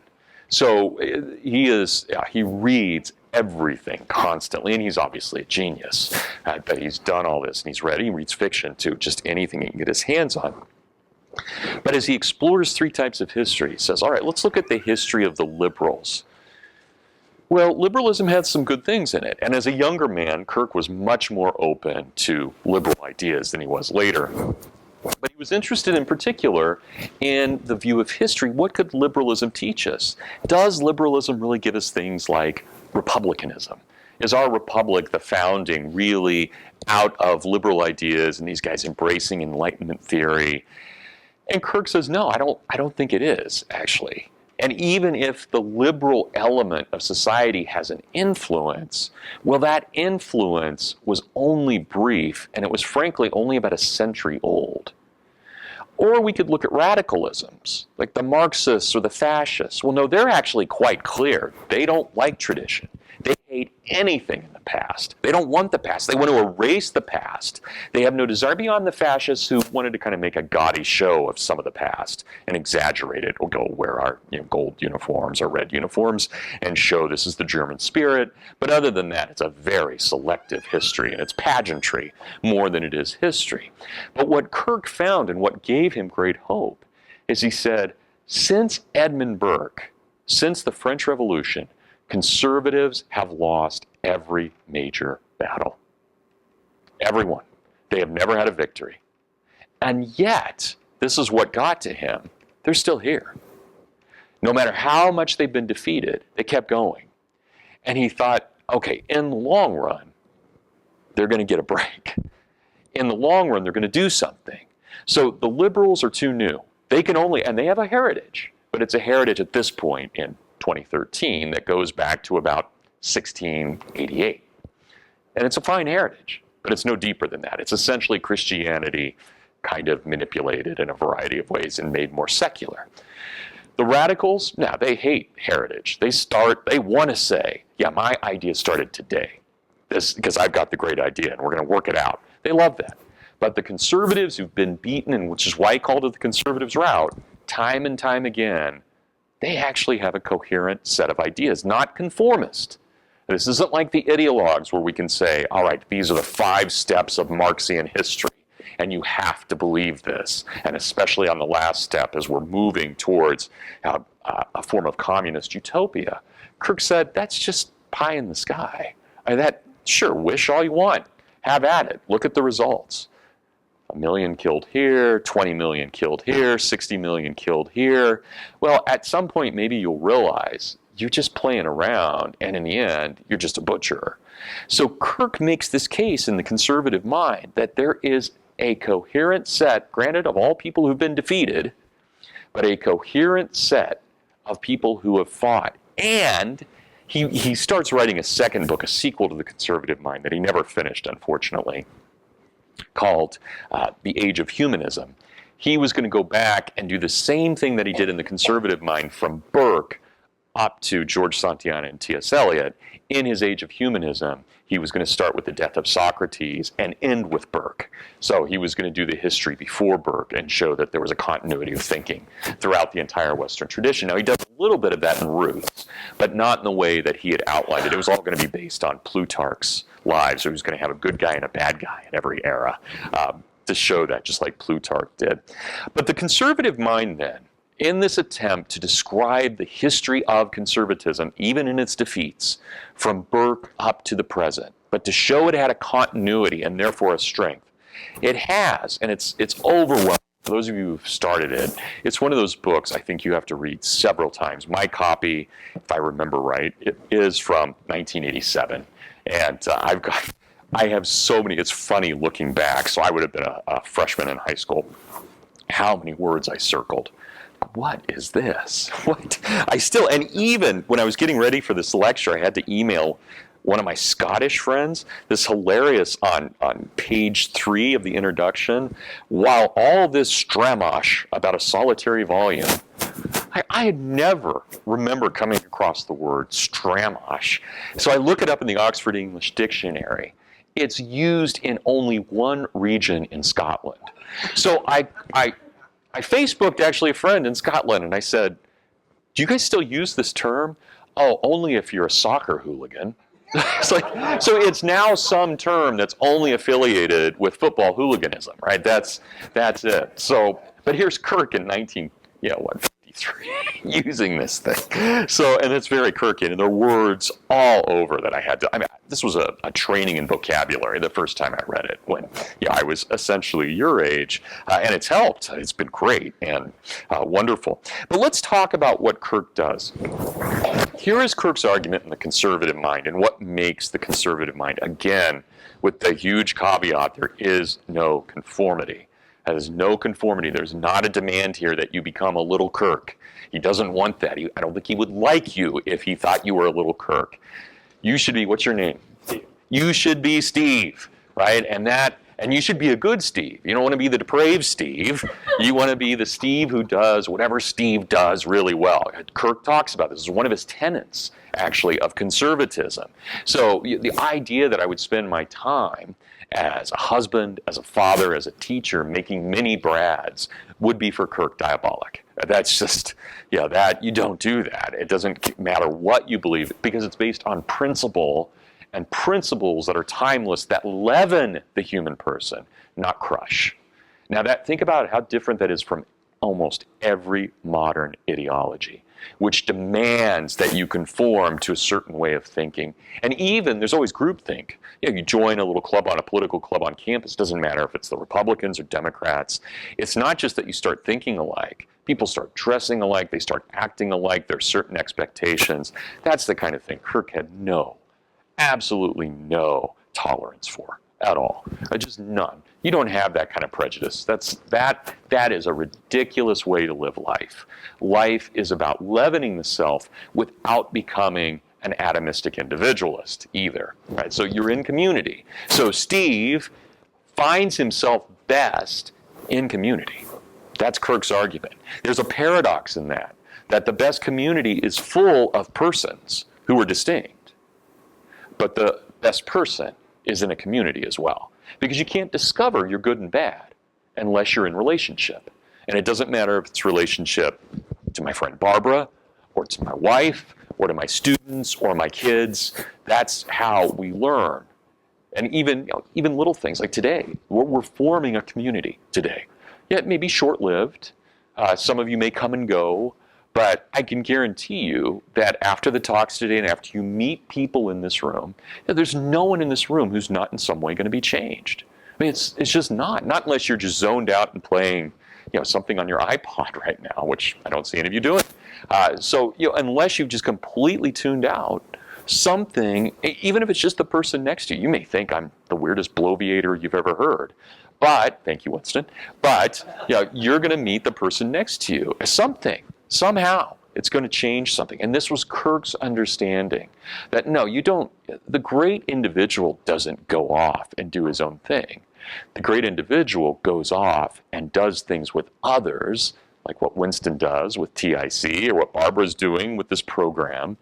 So he reads everything constantly, and he's obviously a genius. But he's done all this, and he's read, he reads fiction too, just anything he can get his hands on. But as he explores three types of history, he says, all right, let's look at the history of the liberals. Well, liberalism had some good things in it, and as a younger man, Kirk was much more open to liberal ideas than he was later. But he was interested in particular in the view of history. What could liberalism teach us? Does liberalism really give us things like republicanism? Is our republic, the founding, really out of liberal ideas and these guys embracing Enlightenment theory? And Kirk says, no, I don't think it is, actually. And even if the liberal element of society has an influence, well, that influence was only brief, and it was frankly only about a century old. Or we could look at radicalisms, like the Marxists or the fascists. Well, no, they're actually quite clear. They don't like tradition. They hate anything in the past. They don't want the past. They want to erase the past. They have no desire beyond the fascists, who wanted to kind of make a gaudy show of some of the past and exaggerate it. We'll go wear our gold uniforms or red uniforms and show this is the German spirit. But other than that, it's a very selective history, and it's pageantry more than it is history. But what Kirk found and what gave him great hope is he said, since Edmund Burke, since the French Revolution, conservatives have lost every major battle. Everyone. They have never had a victory. And yet, this is what got to him. They're still here. No matter how much they've been defeated, they kept going. And he thought, okay, in the long run, they're going to get a break. In the long run, they're going to do something. So the liberals are too new. They can only, and they have a heritage, but it's a heritage at this point in 2013 that goes back to about 1688. And it's a fine heritage, but it's no deeper than that. It's essentially Christianity kind of manipulated in a variety of ways and made more secular. The radicals, no, they hate heritage. They want to say, yeah, my idea started today. This, because I've got the great idea and we're going to work it out. They love that. But the conservatives who've been beaten, and which is why he called it the conservatives' route, time and time again, they actually have a coherent set of ideas, not conformist. This isn't like the ideologues where we can say, all right, these are the 5 steps of Marxian history, and you have to believe this. And especially on the last step, as we're moving towards a form of communist utopia. Kirk said, that's just pie in the sky. Sure, wish all you want. Have at it. Look at the results. 1 million killed here, 20 million killed here, 60 million killed here. Well, at some point, maybe you'll realize you're just playing around, and in the end, you're just a butcher. So Kirk makes this case in the conservative mind that there is a coherent set, granted, of all people who've been defeated, but a coherent set of people who have fought. And he starts writing a second book, a sequel to the conservative mind that he never finished, unfortunately. called The Age of Humanism. He was going to go back and do the same thing that he did in the conservative mind from Burke up to George Santayana and T.S. Eliot. In his Age of Humanism, he was going to start with the death of Socrates and end with Burke. So he was going to do the history before Burke and show that there was a continuity of thinking throughout the entire Western tradition. Now, he does a little bit of that in Roots, but not in the way that he had outlined it. It was all going to be based on Plutarch's lives. So he was going to have a good guy and a bad guy in every era to show that, just like Plutarch did. But the conservative mind then, in this attempt to describe the history of conservatism, even in its defeats, from Burke up to the present, but to show it had a continuity and therefore a strength, it has, and it's overwhelming. For those of you who've started it, it's one of those books I think you have to read several times. My copy, if I remember right, it is from 1987, and I have so many. It's funny looking back. So I would have been a freshman in high school. How many words I circled. What is this? What? And even when I was getting ready for this lecture, I had to email one of my Scottish friends, this hilarious on page 3 of the introduction, while all this stramash about a solitary volume, I had never remembered coming across the word stramash. So I look it up in the Oxford English Dictionary. It's used in only one region in Scotland. So I Facebooked actually a friend in Scotland, and I said, do you guys still use this term? Oh, only if you're a soccer hooligan. It's like, so it's now some term that's only affiliated with football hooliganism, right? That's it. So, but here's Kirk in 53 using this thing. So, and it's very Kirkian, and there are words all over that I had to, this was a training in vocabulary the first time I read it when I was essentially your age, and it's helped. It's been great and wonderful. But let's talk about what Kirk does. Here is Kirk's argument in the conservative mind and what makes the conservative mind. Again, with the huge caveat, there is no conformity. There's no conformity. There's not a demand here that you become a little Kirk. He doesn't want that. I don't think he would like you if he thought you were a little Kirk. You should be, what's your name? Steve. You should be Steve, right? And you should be a good Steve. You don't want to be the depraved Steve. You want to be the Steve who does whatever Steve does really well. Kirk talks about this. This is one of his tenets, actually, of conservatism. So the idea that I would spend my time as a husband, as a father, as a teacher, making mini Brads would be for Kirk diabolic. That's just, that you don't do that. It doesn't matter what you believe, because it's based on principle and principles that are timeless, that leaven the human person, not crush. Now think about how different that is from almost every modern ideology, which demands that you conform to a certain way of thinking. And even, there's always groupthink. You join a little club a political club on campus, doesn't matter if it's the Republicans or Democrats. It's not just that you start thinking alike. People start dressing alike, they start acting alike, there's certain expectations. That's the kind of thing Kirk had absolutely no tolerance for at all. Just none. You don't have that kind of prejudice. That is a ridiculous way to live life. Life is about leavening the self without becoming an atomistic individualist either. Right? So you're in community. So Steve finds himself best in community. That's Kirk's argument. There's a paradox in that the best community is full of persons who are distinct, but the best person is in a community as well. Because you can't discover your good and bad unless you're in relationship. And it doesn't matter if it's relationship to my friend Barbara, or to my wife, or to my students, or my kids. That's how we learn. And even little things like today, we're forming a community today. Yeah, it may be short-lived. Some of you may come and go. But I can guarantee you that after the talks today and after you meet people in this room, there's no one in this room who's not in some way going to be changed. I mean, it's just not unless you're just zoned out and playing, something on your iPod right now, which I don't see any of you doing. So unless you've just completely tuned out, something, even if it's just the person next to you, you may think I'm the weirdest bloviator you've ever heard. But, thank you, Winston, but you're going to meet the person next to you as something. Somehow, it's going to change something. And this was Kirk's understanding that no, the great individual doesn't go off and do his own thing. The great individual goes off and does things with others, like what Winston does with TIC or what Barbara's doing with this program,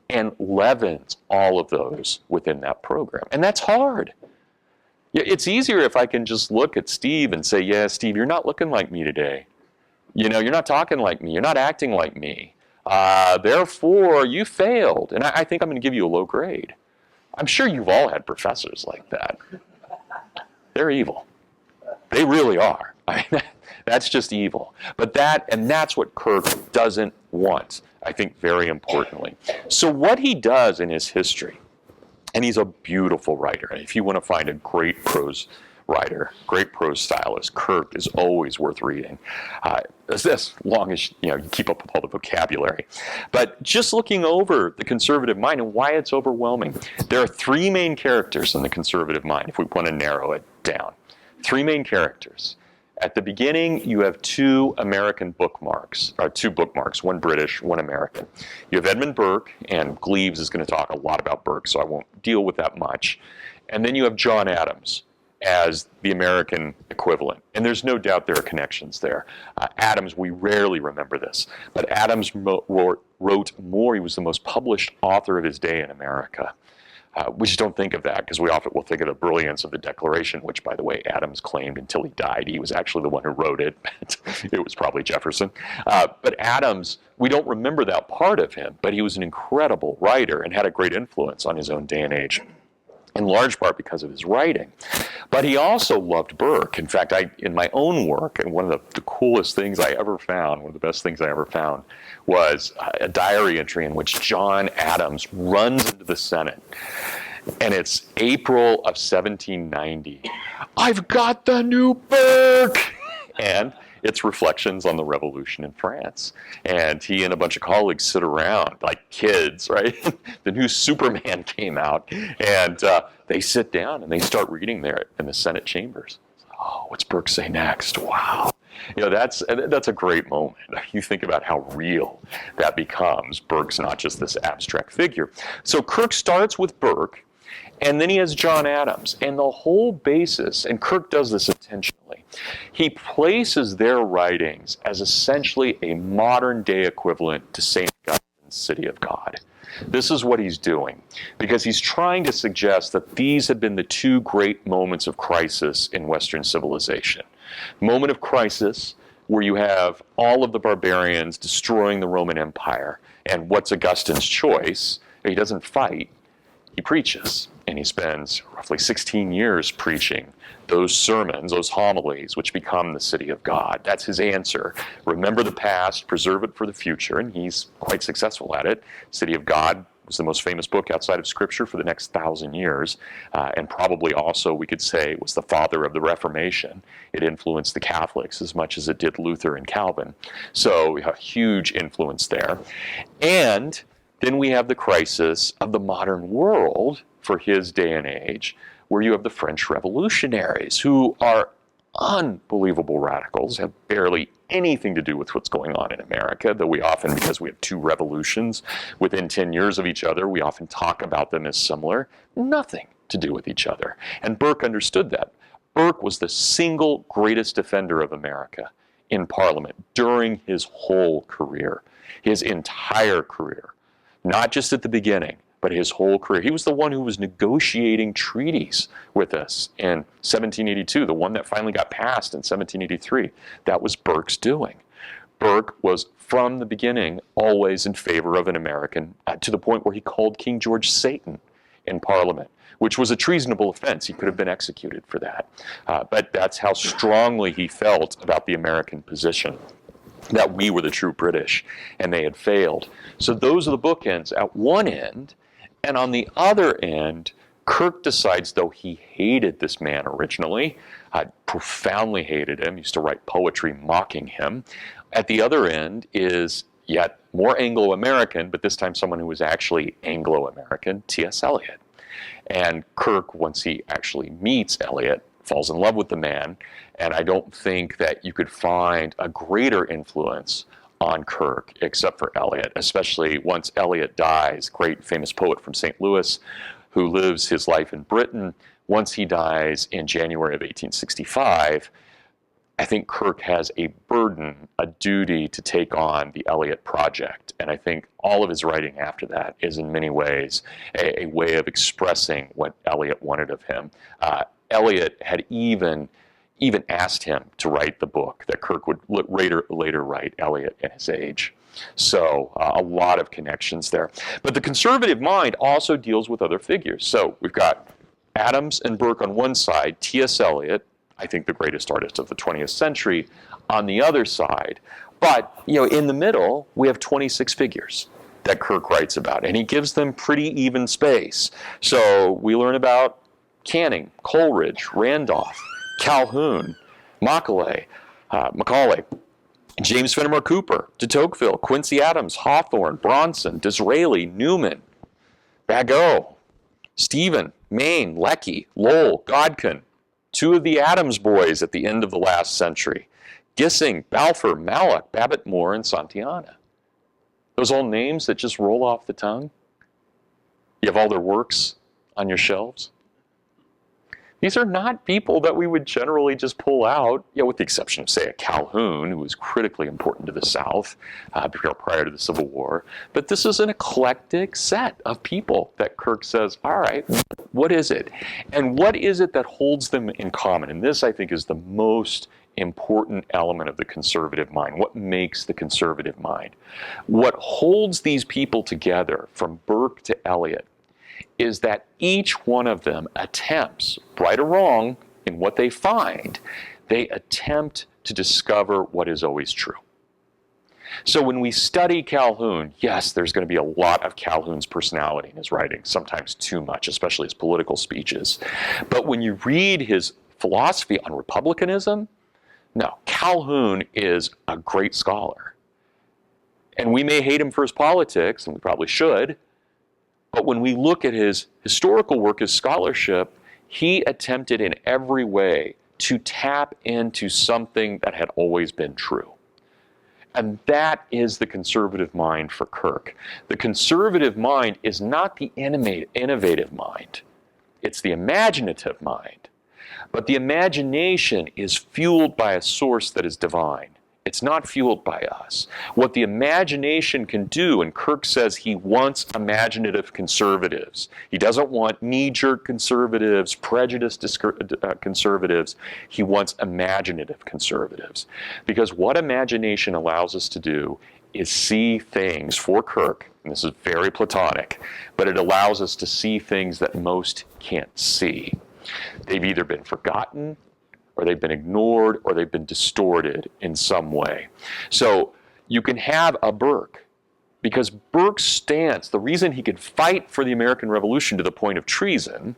and leavens all of those within that program. And that's hard. Yeah, it's easier if I can just look at Steve and say, yeah, Steve, you're not looking like me today. You know, you're not talking like me. You're not acting like me. Therefore, you failed. And I think I'm going to give you a low grade. I'm sure you've all had professors like that. They're evil. They really are. I mean, that's just evil. But that's what Kirk doesn't want, I think, very importantly. So what he does in his history, and he's a beautiful writer. And if you want to find a great prose writer, great prose stylist, Kirk is always worth reading, as long as you keep up with all the vocabulary. But just looking over the conservative mind and why it's overwhelming, there are three main characters in the conservative mind, if we want to narrow it down. Three main characters. At the beginning, you have two bookmarks, one British, one American. You have Edmund Burke, and Gleaves is going to talk a lot about Burke, so I won't deal with that much. And then you have John Adams as the American equivalent. And there's no doubt there are connections there. Adams, we rarely remember this, but Adams wrote more. He was the most published author of his day in America. We just don't think of that because we often will think of the brilliance of the Declaration, which, by the way, Adams claimed until he died. He was actually the one who wrote it. It was probably Jefferson. But Adams, we don't remember that part of him, but he was an incredible writer and had a great influence on his own day and age, in large part because of his writing. But he also loved Burke. In fact, in my own work, and one of the coolest things I ever found, one of the best things I ever found, was a diary entry in which John Adams runs into the Senate. And it's April of 1790. I've got the new Burke! And it's reflections on the revolution in France. And he and a bunch of colleagues sit around like kids, right? The new Superman came out, and they sit down and they start reading there in the Senate chambers. Oh, what's Burke say next? Wow. That's a great moment. You think about how real that becomes. Burke's not just this abstract figure. So Kirk starts with Burke, and then he has John Adams. And the whole basis, and Kirk does this intentionally, he places their writings as essentially a modern-day equivalent to St. Augustine's City of God. This is what he's doing, because he's trying to suggest that these had been the two great moments of crisis in Western civilization. Moment of crisis where you have all of the barbarians destroying the Roman Empire, and what's Augustine's choice? He doesn't fight, he preaches. And he spends roughly 16 years preaching those sermons, those homilies, which become the City of God. That's his answer. Remember the past, preserve it for the future, and he's quite successful at it. City of God was the most famous book outside of Scripture for the next 1,000 years, and probably also, we could say, was the father of the Reformation. It influenced the Catholics as much as it did Luther and Calvin. So a huge influence there. And then we have the crisis of the modern world for his day and age, where you have the French revolutionaries, who are unbelievable radicals, have barely anything to do with what's going on in America, though we often, because we have two revolutions within 10 years of each other, we often talk about them as similar. Nothing to do with each other. And Burke understood that. Burke was the single greatest defender of America in Parliament during his whole career, his entire career, not just at the beginning, but his whole career. He was the one who was negotiating treaties with us in 1782, the one that finally got passed in 1783. That was Burke's doing. Burke was, from the beginning, always in favor of an American, to the point where he called King George Satan in Parliament, which was a treasonable offense. He could have been executed for that. But that's how strongly he felt about the American position, that we were the true British and they had failed. So those are the bookends. At one end, and on the other end, Kirk decides, though he hated this man originally, profoundly hated him, used to write poetry mocking him. At the other end is yet more Anglo-American, but this time someone who was actually Anglo-American, T.S. Eliot. And Kirk, once he actually meets Eliot, falls in love with the man, and I don't think that you could find a greater influence on Kirk except for Eliot, especially once Eliot dies, great famous poet from St. Louis who lives his life in Britain. Once he dies in January of 1865, I think Kirk has a burden, a duty to take on the Eliot project. And I think all of his writing after that is in many ways a way of expressing what Eliot wanted of him. Eliot had even asked him to write the book that Kirk would later write, Eliot at his age. So a lot of connections there. But the conservative mind also deals with other figures. So we've got Adams and Burke on one side, T.S. Eliot, I think the greatest artist of the 20th century, on the other side. But, in the middle, we have 26 figures that Kirk writes about, and he gives them pretty even space. So we learn about Canning, Coleridge, Randolph, Calhoun, Macaulay, James Fenimore Cooper, de Tocqueville, Quincy Adams, Hawthorne, Bronson, Disraeli, Newman, Bagot, Stephen, Maine, Lecky, Lowell, Godkin, two of the Adams boys at the end of the last century, Gissing, Balfour, Mallock, Babbitt Moore, and Santayana. Those all names that just roll off the tongue. You have all their works on your shelves. These are not people that we would generally just pull out, with the exception of, say, a Calhoun, who was critically important to the South prior to the Civil War. But this is an eclectic set of people that Kirk says, all right, what is it? And what is it that holds them in common? And this, I think, is the most important element of the conservative mind. What makes the conservative mind? What holds these people together, from Burke to Eliot, is that each one of them attempts, right or wrong, in what they find, they attempt to discover what is always true. So when we study Calhoun, yes, there's going to be a lot of Calhoun's personality in his writing, sometimes too much, especially his political speeches. But when you read his philosophy on republicanism, no, Calhoun is a great scholar. And we may hate him for his politics, and we probably should, but when we look at his historical work, his scholarship, he attempted in every way to tap into something that had always been true. And that is the conservative mind for Kirk. The conservative mind is not the innovative mind. It's the imaginative mind. But the imagination is fueled by a source that is divine. It's not fueled by us. What the imagination can do, and Kirk says he wants imaginative conservatives. He doesn't want knee-jerk conservatives, prejudiced conservatives. He wants imaginative conservatives. Because what imagination allows us to do is see things, for Kirk, and this is very Platonic, but it allows us to see things that most can't see. They've either been forgotten, or they've been ignored, or they've been distorted in some way. So you can have a Burke, because Burke's stance, the reason he could fight for the American Revolution to the point of treason,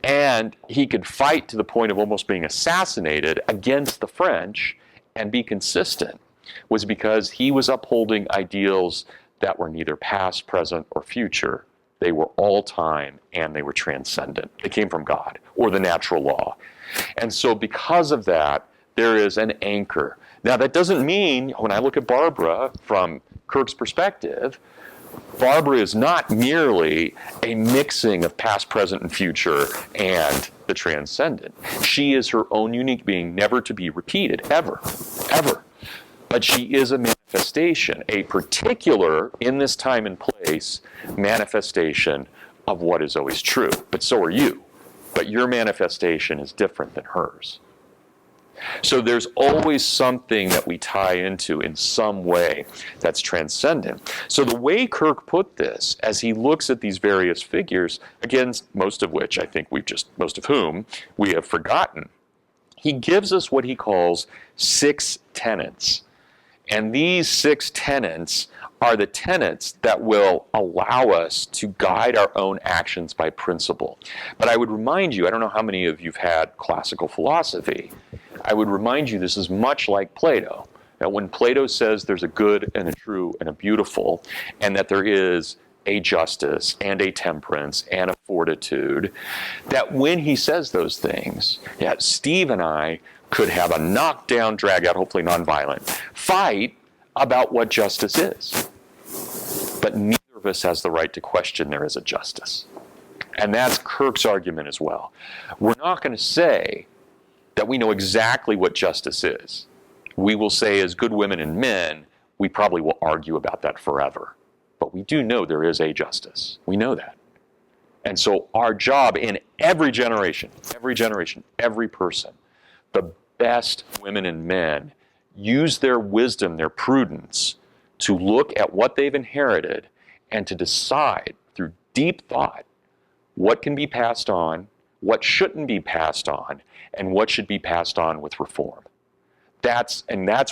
and he could fight to the point of almost being assassinated against the French and be consistent, was because he was upholding ideals that were neither past, present, or future. They were all time, and they were transcendent. They came from God, or the natural law. And so because of that, there is an anchor. Now, that doesn't mean, when I look at Barbara from Kirk's perspective, Barbara is not merely a mixing of past, present, and future and the transcendent. She is her own unique being, never to be repeated, ever, ever. But she is a manifestation, a particular, in this time and place, manifestation of what is always true. But so are you. But your manifestation is different than hers. So there's always something that we tie into in some way that's transcendent. So the way Kirk put this, as he looks at these various figures, again, most of which I think most of whom we have forgotten, he gives us what he calls 6 tenets. And these 6 tenets are the tenets that will allow us to guide our own actions by principle. But I would remind you, I don't know how many of you've had classical philosophy, I would remind you this is much like Plato. Now, when Plato says there's a good and a true and a beautiful, and that there is a justice and a temperance and a fortitude, that when he says those things, Steve and I could have a knockdown, drag out, hopefully nonviolent, fight about what justice is. But neither of us has the right to question there is a justice. And that's Kirk's argument as well. We're not going to say that we know exactly what justice is. We will say, as good women and men, we probably will argue about that forever. But we do know there is a justice. We know that. And so our job in every generation, every person, the best women and men use their wisdom, their prudence, to look at what they've inherited and to decide through deep thought what can be passed on, what shouldn't be passed on, and what should be passed on with reform. That's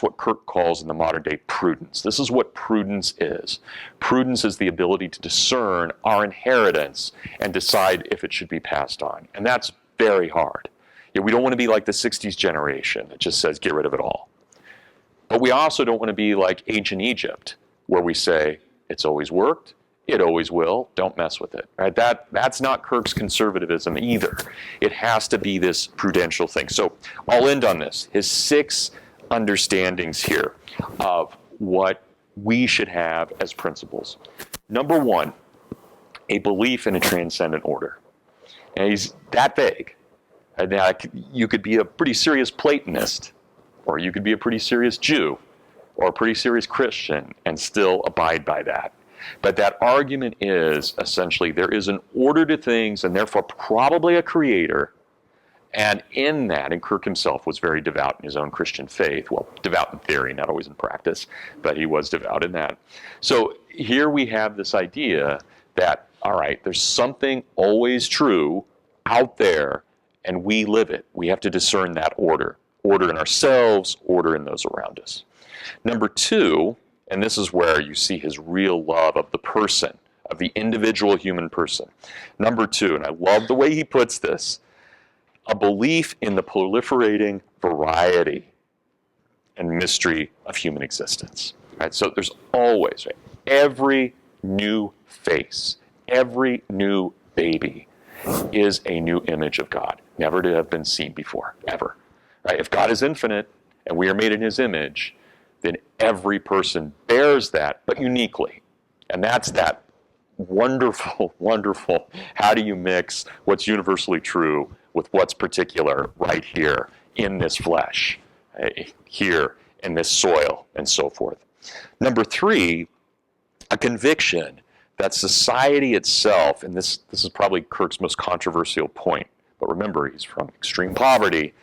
what Kirk calls in the modern day prudence. This is what prudence is. Prudence is the ability to discern our inheritance and decide if it should be passed on. And that's very hard. We don't want to be like the 60s generation that just says, get rid of it all. But we also don't want to be like ancient Egypt, where we say, it's always worked, it always will, don't mess with it. Right? That's not Kirk's conservatism either. It has to be this prudential thing. So I'll end on this. His 6 understandings here of what we should have as principles. Number 1, a belief in a transcendent order. And he's that vague. Now, you could be a pretty serious Platonist, or you could be a pretty serious Jew, or a pretty serious Christian, and still abide by that. But that argument is essentially there is an order to things, and therefore probably a creator. And in that, and Kirk himself was very devout in his own Christian faith. Well, devout in theory, not always in practice, but he was devout in that. So here we have this idea that, all right, there's something always true out there, and we live it. We have to discern that order. Order in ourselves, order in those around us. Number 2, and this is where you see his real love of the person, of the individual human person. Number 2, and I love the way he puts this, a belief in the proliferating variety and mystery of human existence. Right? So there's always, right, every new face, every new baby is a new image of God, never to have been seen before, ever. Right? If God is infinite and we are made in his image, then every person bears that, but uniquely. And that's that wonderful, wonderful, how do you mix what's universally true with what's particular right here in this flesh, here in this soil, and so forth. Number 3, a conviction that society itself, and this is probably Kirk's most controversial point, but remember, he's from extreme poverty,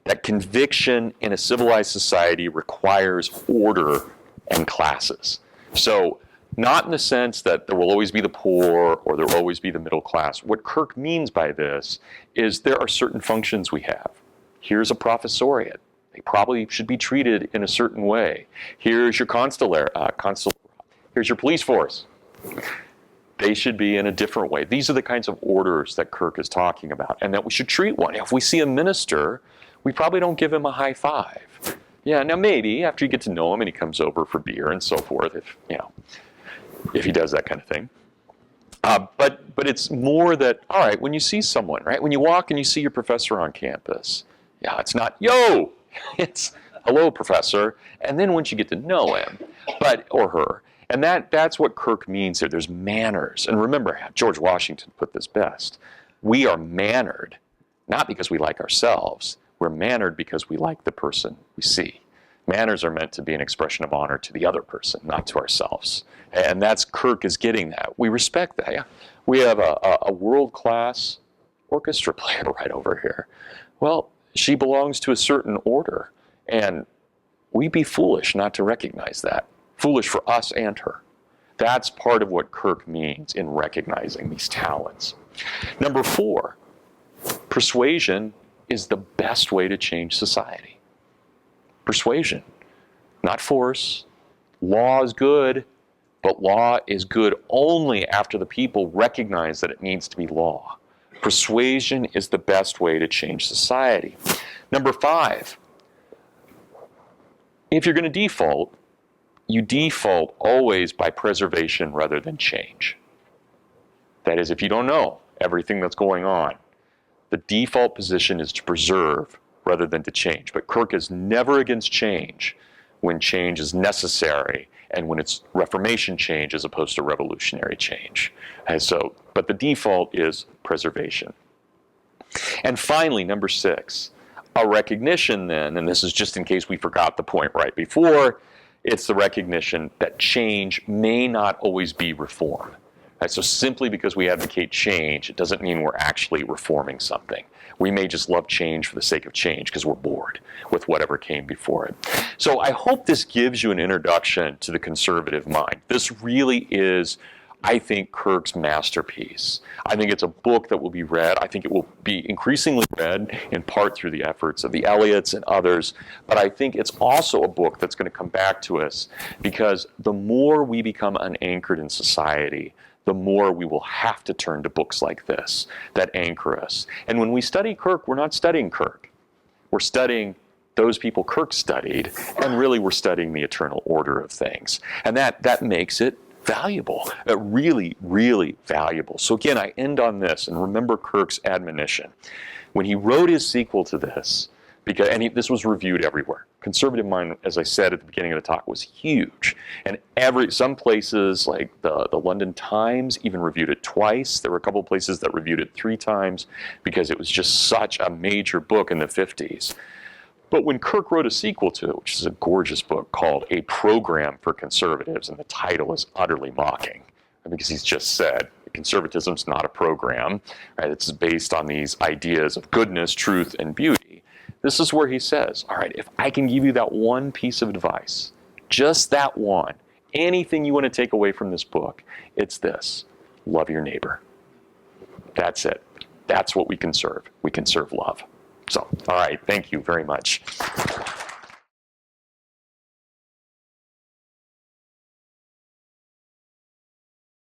that conviction in a civilized society requires order and classes. So not in the sense that there will always be the poor or there will always be the middle class. What Kirk means by this is there are certain functions we have. Here's a professoriate. They probably should be treated in a certain way. Here's your here's your police force. They should be in a different way. These are the kinds of orders that Kirk is talking about, and that we should treat one. If we see a minister, we probably don't give him a high five. Yeah, now maybe after you get to know him and he comes over for beer and so forth, if he does that kind of thing. But it's more that, all right, when you see someone, right, when you walk and you see your professor on campus, yeah, it's not, yo, it's, hello, professor. And then once you get to know him, or her, and that's what Kirk means here. There's manners. And remember, George Washington put this best. We are mannered, not because we like ourselves. We're mannered because we like the person we see. Manners are meant to be an expression of honor to the other person, not to ourselves. And that's Kirk is getting that. We respect that. Yeah? We have a world-class orchestra player right over here. Well, she belongs to a certain order, and we'd be foolish not to recognize that. Foolish for us and her. That's part of what Kirk means in recognizing these talents. Number 4, persuasion is the best way to change society. Persuasion, not force. Law is good, but law is good only after the people recognize that it needs to be law. Persuasion is the best way to change society. Number 5, if you're going to default, you default always by preservation rather than change. That is, if you don't know everything that's going on, the default position is to preserve rather than to change. But Kirk is never against change when change is necessary and when it's reformation change as opposed to revolutionary change. And so But the default is preservation. And finally, number 6, a recognition then, and this is just in case we forgot the point right before, it's the recognition that change may not always be reform. Right? So simply because we advocate change, it doesn't mean we're actually reforming something. We may just love change for the sake of change because we're bored with whatever came before it. So I hope this gives you an introduction to the conservative mind. This really is, I think, Kirk's masterpiece. I think it's a book that will be read. I think it will be increasingly read in part through the efforts of the Eliots and others. But I think it's also a book that's going to come back to us because the more we become unanchored in society, the more we will have to turn to books like this that anchor us. And when we study Kirk, we're not studying Kirk. We're studying those people Kirk studied, and really we're studying the eternal order of things. And that makes it valuable, really, really valuable. So again, I end on this, and remember Kirk's admonition. When he wrote his sequel to this, this was reviewed everywhere. Conservative mind, as I said at the beginning of the talk, was huge. And some places, like the London Times, even reviewed it twice. There were a couple of places that reviewed it 3 times because it was just such a major book in the 50s. But when Kirk wrote a sequel to it, which is a gorgeous book called A Program for Conservatives, and the title is utterly mocking, because he's just said, conservatism's not a program, right? It's based on these ideas of goodness, truth, and beauty. This is where he says, all right, if I can give you that one piece of advice, just that one, anything you want to take away from this book, it's this: love your neighbor. That's it. That's what we conserve. We conserve love. So, all right, thank you very much.